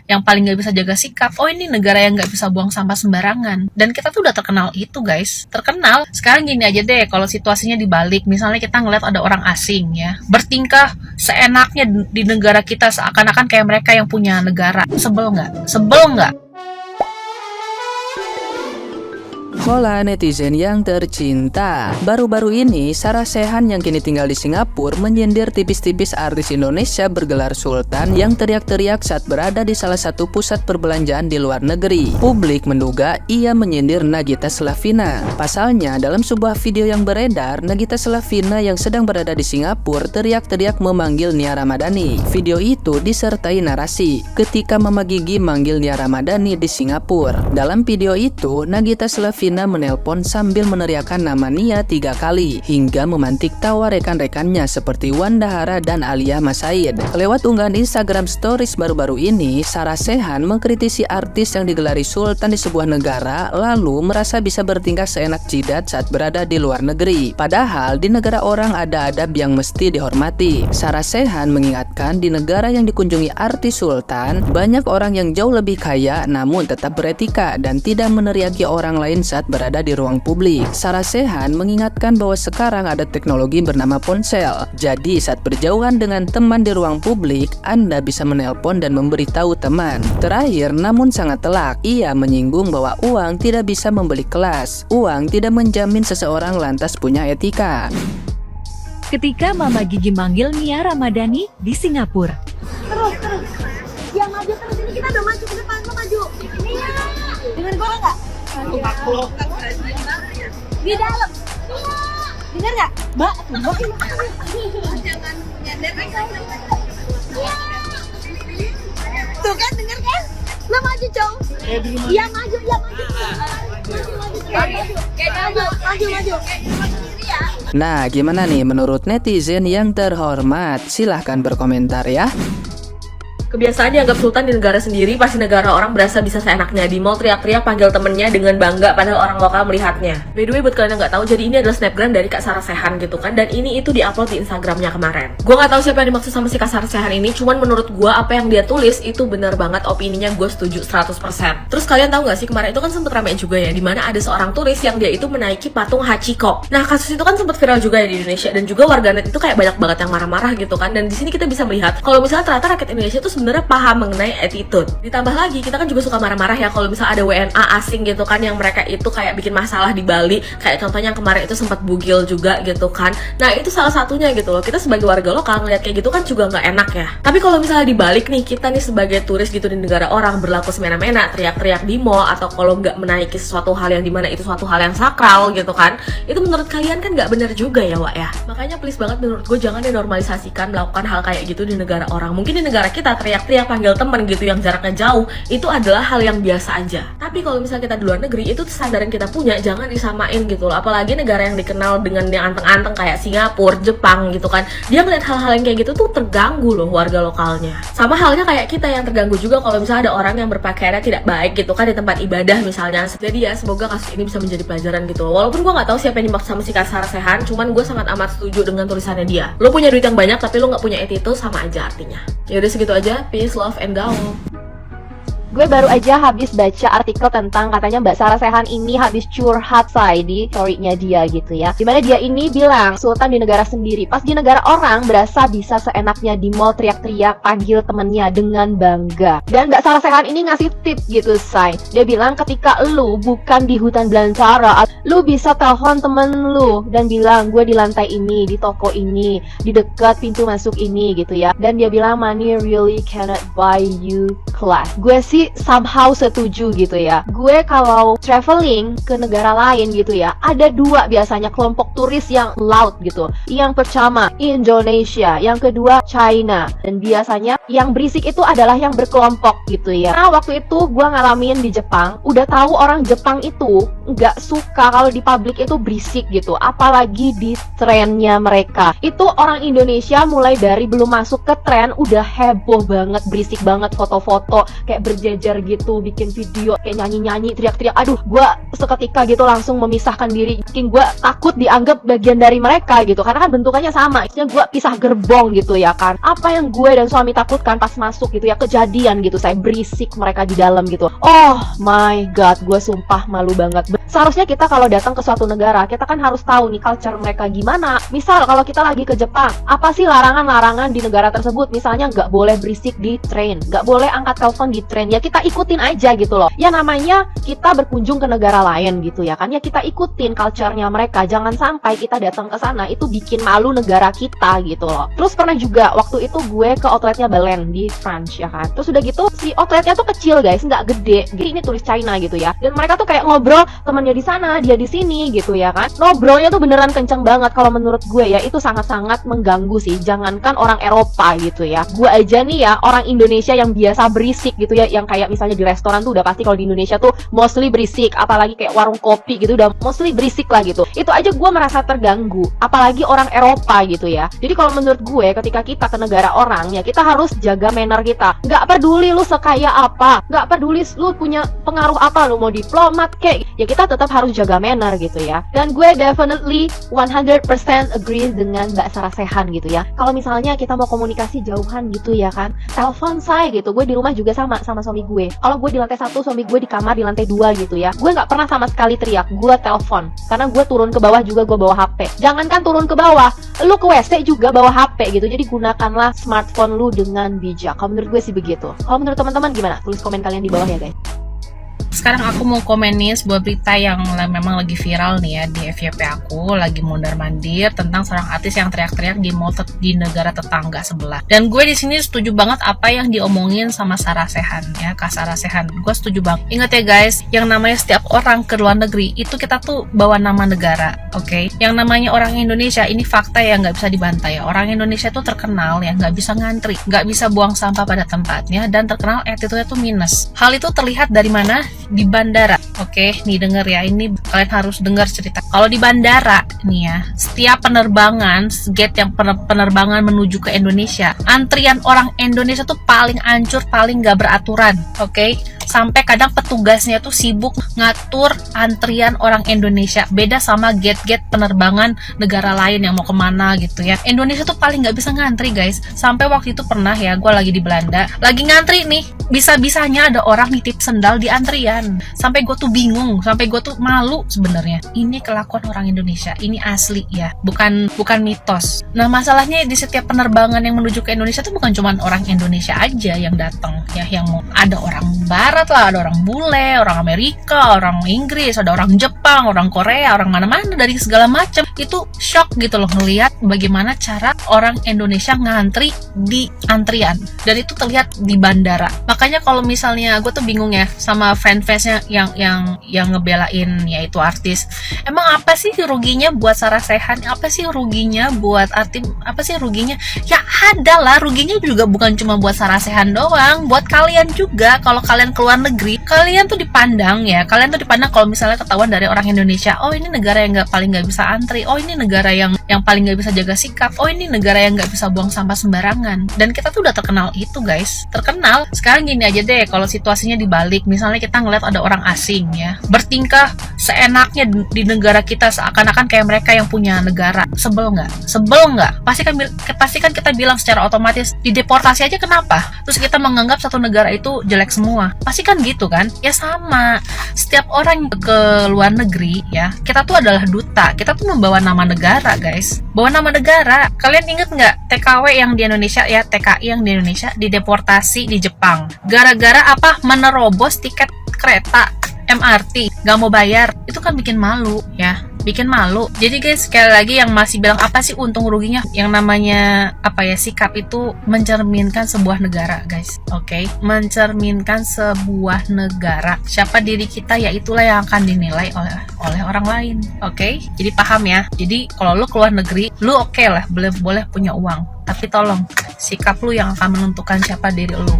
yang paling nggak bisa jaga sikap. Oh, ini negara yang nggak bisa buang sampah sembarangan. Dan kita tuh udah terkenal itu, guys. Terkenal. Sekarang gini aja deh, kalau situasinya dibalik, misalnya kita ngeliat ada orang asing ya, bertingkah seenaknya di negara kita seakan-akan kayak mereka yang punya negara. Sebel nggak? Sebel nggak? Hola netizen yang tercinta. Baru-baru ini Sarah Sechan yang kini tinggal di Singapura menyindir tipis-tipis artis Indonesia bergelar Sultan yang teriak-teriak saat berada di salah satu pusat perbelanjaan di luar negeri. Publik menduga ia menyindir Nagita Slavina. Pasalnya dalam sebuah video yang beredar, Nagita Slavina yang sedang berada di Singapura teriak-teriak memanggil Nia Ramadhani. Video itu disertai narasi ketika Mama Gigi manggil Nia Ramadhani di Singapura. Dalam video itu, Nagita Slavina menelpon sambil meneriakkan nama Nia 3 kali hingga memantik tawa rekan-rekannya seperti Wan Dahara dan Alia Mas Said. Lewat unggahan Instagram Stories baru-baru ini, Sarah Sechan mengkritisi artis yang digelari Sultan di sebuah negara lalu merasa bisa bertingkah seenak jidat saat berada di luar negeri. Padahal di negara orang ada adab yang mesti dihormati. Sarah Sechan mengingatkan di negara yang dikunjungi artis Sultan, banyak orang yang jauh lebih kaya namun tetap beretika dan tidak meneriaki orang lain saat berada di ruang publik. Sarah Sechan mengingatkan bahwa sekarang ada teknologi bernama ponsel. Jadi saat berjauhan dengan teman di ruang publik, Anda bisa menelpon dan memberitahu teman. Terakhir namun sangat telak, ia menyinggung bahwa uang tidak bisa membeli kelas. Uang tidak menjamin seseorang lantas punya etika. Ketika Mama Gigi manggil Nia Ramadhani di Singapura. Terus. Yang maju terus, ini kita udah maju ke depan, lo maju. Nia, dengar gue nggak? Di dalam. Nia, dengar nggak? Mbak, jangan nyender. Tuh kan, dengar kan? Lo maju, Cong. Iya maju. Maju. Nah, gimana nih menurut netizen yang terhormat? Silahkan berkomentar ya. Kebiasaan dianggap sultan di negara sendiri, pasti negara orang berasa bisa seenaknya. Di mall teriak-teriak panggil temennya dengan bangga padahal orang lokal melihatnya. By the way, buat kalian yang nggak tahu, jadi ini adalah snapgram dari Kak Sarah Sechan gitu kan. Dan ini itu diupload di Instagramnya kemarin. Gue nggak tahu siapa yang dimaksud sama si Kak Sarah Sechan ini, cuman menurut gue apa yang dia tulis itu benar banget, opininya gue setuju 100%. Terus kalian tahu nggak sih, kemarin itu kan sempet rame juga ya, dimana ada seorang turis yang dia itu menaiki patung Hachiko. Nah, kasus itu kan sempet viral juga ya di Indonesia, dan juga warganet itu kayak banyak banget yang marah-marah gitu kan. Dan di sini kita bisa melihat kalau misalnya ternyata rakyat Indonesia itu sebenarnya paham mengenai attitude. Ditambah lagi kita kan juga suka marah-marah ya kalau misalnya ada WNA asing gitu kan yang mereka itu kayak bikin masalah di Bali, kayak contohnya yang kemarin itu sempat bugil juga gitu kan. Nah, itu salah satunya gitu loh. Kita sebagai warga lokal ngeliat kayak gitu kan juga nggak enak ya. Tapi kalau misalnya dibalik nih, kita nih sebagai turis gitu di negara orang berlaku semena-mena, teriak-teriak di mall, atau kalau nggak menaiki sesuatu hal yang dimana itu suatu hal yang sakral gitu kan, itu menurut kalian kan nggak bener juga ya Wak ya. Makanya please banget menurut gue jangan dinormalisasikan melakukan hal kayak gitu di negara orang. Mungkin di negara kita teriak-teriak panggil teman gitu yang jaraknya jauh itu adalah hal yang biasa aja. Tapi kalau misalnya kita di luar negeri, itu standar yang kita punya jangan disamain gitu loh. Apalagi negara yang dikenal dengan yang anteng-anteng kayak Singapura, Jepang gitu kan, dia melihat hal-hal yang kayak gitu tuh terganggu loh warga lokalnya. Sama halnya kayak kita yang terganggu juga kalau misalnya ada orang yang berpakaiannya tidak baik gitu kan di tempat ibadah misalnya. Jadi ya semoga kasus ini bisa menjadi pelajaran gitu. Walaupun gue nggak tahu siapa yang dimaksud sama si Kak Sarah Sechan, cuman gue sangat amat setuju dengan tulisannya dia. Lo punya duit yang banyak tapi lo nggak punya attitude, sama aja artinya. Yaudah segitu aja, peace, love, and gaul. Gue baru aja habis baca artikel tentang katanya Mbak Sarah Sechan ini habis curhat di story-nya dia gitu ya. Dimana dia ini bilang sultan di negara sendiri, pas di negara orang berasa bisa seenaknya di mall teriak-teriak panggil temennya dengan bangga. Dan Mbak Sarah Sechan ini ngasih tips gitu say. Dia bilang ketika lu bukan di hutan belantara, lu bisa telepon temen lu dan bilang gue di lantai ini, di toko ini, di dekat pintu masuk ini gitu ya. Dan dia bilang money really cannot buy you class. Gue sih somehow setuju gitu ya. Gue kalau traveling ke negara lain gitu ya, ada dua biasanya kelompok turis yang loud gitu. Yang pertama Indonesia, yang kedua China. Dan biasanya yang berisik itu adalah yang berkelompok gitu ya. Nah waktu itu gue ngalamin di Jepang, udah tahu orang Jepang itu nggak suka kalau di publik itu berisik gitu, apalagi di trennya mereka. Itu orang Indonesia mulai dari belum masuk ke tren udah heboh banget, berisik banget, foto-foto kayak berjejer teenager gitu, bikin video kayak nyanyi-nyanyi, teriak-teriak. Aduh, gue seketika gitu langsung memisahkan diri. Bikin gue takut dianggap bagian dari mereka gitu, karena kan bentukannya sama. Istilahnya gue pisah gerbong gitu ya kan. Apa yang gue dan suami takutkan pas masuk gitu ya, kejadian gitu, saya berisik mereka di dalam gitu. Oh my god, gue sumpah malu banget. Seharusnya kita kalau datang ke suatu negara, kita kan harus tahu nih culture mereka gimana. Misal kalau kita lagi ke Jepang, apa sih larangan-larangan di negara tersebut? Misalnya nggak boleh berisik di train, nggak boleh angkat telepon di train. Ya kita ikutin aja gitu loh. Ya namanya kita berkunjung ke negara lain gitu ya kan. Ya kita ikutin culture-nya mereka. Jangan sampai kita datang ke sana itu bikin malu negara kita gitu loh. Terus pernah juga waktu itu gue ke outletnya Belen di France ya kan. Terus udah gitu si outletnya tuh kecil guys, nggak gede. Jadi ini tulis China gitu ya. Dan mereka tuh kayak ngobrol, temennya di sana, dia di sini gitu ya kan. Ngobrolnya tuh beneran kenceng banget. Kalau menurut gue ya itu sangat-sangat mengganggu sih. Jangankan orang Eropa gitu ya. Gue aja nih ya orang Indonesia yang biasa berisik gitu ya, yang kayak misalnya di restoran tuh udah pasti kalau di Indonesia tuh mostly berisik, apalagi kayak warung kopi gitu udah mostly berisik lah gitu. Itu aja gue merasa terganggu, apalagi orang Eropa gitu ya. Jadi kalau menurut gue ketika kita ke negara orang ya kita harus jaga manner kita. Nggak peduli lu sekaya apa, nggak peduli lu punya pengaruh apa, lu mau diplomat kayak, ya kita tetap harus jaga manner gitu ya. Dan gue definitely 100% agree dengan Mbak Sarah Sehan gitu ya. Kalau misalnya kita mau komunikasi jauhan gitu ya kan, telepon saya gitu. Gue di rumah juga sama suami gue. Kalau gue di lantai 1, suami gue di kamar di lantai 2 gitu ya. Gue nggak pernah sama sekali teriak. Gue telepon. Karena gue turun ke bawah juga gue bawa HP. Jangankan turun ke bawah, lu ke WC juga bawa HP gitu. Jadi gunakanlah smartphone lu dengan bijak. Kalau menurut gue sih begitu. Kalau menurut teman-teman gimana? Tulis komen kalian di bawah ya guys. Sekarang aku mau komen nih sebuah berita yang memang lagi viral nih ya di FYP aku, lagi mondar-mandir tentang seorang artis yang teriak-teriak di mall di negara tetangga sebelah. Dan gue di sini setuju banget apa yang diomongin sama Sarah Sehan ya, Kak Sarah Sehan. Gue setuju banget. Ingat ya guys, yang namanya setiap orang ke luar negeri itu kita tuh bawa nama negara, oke? Yang namanya orang Indonesia ini fakta yang nggak bisa dibantah ya. Orang Indonesia tuh terkenal ya nggak bisa ngantri, nggak bisa buang sampah pada tempatnya, dan terkenal attitude-nya tuh minus. Hal itu terlihat dari mana? Di bandara. Oke, nih denger ya, ini kalian harus dengar cerita. Kalau di bandara nih ya, setiap penerbangan, gate yang penerbangan menuju ke Indonesia, antrian orang Indonesia tuh paling ancur, paling gak beraturan. Oke, sampai kadang petugasnya tuh sibuk ngatur antrian orang Indonesia. Beda sama gate-gate penerbangan negara lain yang mau kemana gitu ya. Indonesia tuh paling gak bisa ngantri guys. Sampai waktu itu pernah ya, gue lagi di Belanda, lagi ngantri nih, bisa-bisanya ada orang nitip sendal di antrian. Sampai gue tuh bingung, sampai gue tuh malu sebenarnya. Ini kelakuan orang Indonesia, ini asli ya, bukan mitos. Nah masalahnya di setiap penerbangan yang menuju ke Indonesia tuh bukan cuma orang Indonesia aja yang datang ya, yang mau ada orang Barat lah, ada orang bule, orang Amerika, orang Inggris, ada orang Jepang, orang Korea, orang mana-mana dari segala macam. Itu shock gitu loh ngelihat bagaimana cara orang Indonesia ngantri di antrian, dan itu terlihat di bandara. Makanya kalau misalnya gue tuh bingung ya sama fanfansnya yang ngebelain yaitu artis. Emang apa sih ruginya buat Sarah Sehan? Apa sih ruginya buat artis? Apa sih ruginya? Ya ada lah, ruginya juga bukan cuma buat Sarah Sehan doang, buat kalian juga. Kalau kalian keluar negeri, kalian tuh dipandang ya, kalian tuh dipandang kalau misalnya ketahuan dari orang Indonesia, oh ini negara yang paling nggak bisa antri, oh ini negara yang paling nggak bisa jaga sikap, oh ini negara yang nggak bisa buang sampah sembarangan. Dan kita tuh udah terkenal itu guys, terkenal. Sekarang gini aja deh, kalau situasinya dibalik, misalnya kita ngeliat ada orang asing ya bertingkah seenaknya di negara kita, seakan-akan kayak mereka yang punya negara. Sebel nggak? Sebel nggak? Pasti kan kita bilang secara otomatis dideportasi aja, kenapa? Terus kita menganggap satu negara itu jelek semua. Pasti kan gitu kan? Ya sama. Setiap orang ke luar negeri ya, kita tuh adalah duta. Kita tuh membawa nama negara guys. Bawa nama negara. Kalian inget nggak TKW yang di Indonesia ya, TKI yang di Indonesia dideportasi di Jepang. Gara-gara apa? Menerobos tiket kereta MRT, gak mau bayar. Itu kan bikin malu ya, bikin malu. Jadi guys, sekali lagi yang masih bilang apa sih untung ruginya, yang namanya apa ya, sikap itu mencerminkan sebuah negara guys. Oke, mencerminkan sebuah negara. Siapa diri kita, ya itulah yang akan dinilai oleh orang lain. Oke, jadi paham ya. Jadi kalau lu keluar negeri, lu oke lah, boleh punya uang, tapi tolong sikap lu yang akan menentukan siapa diri lu.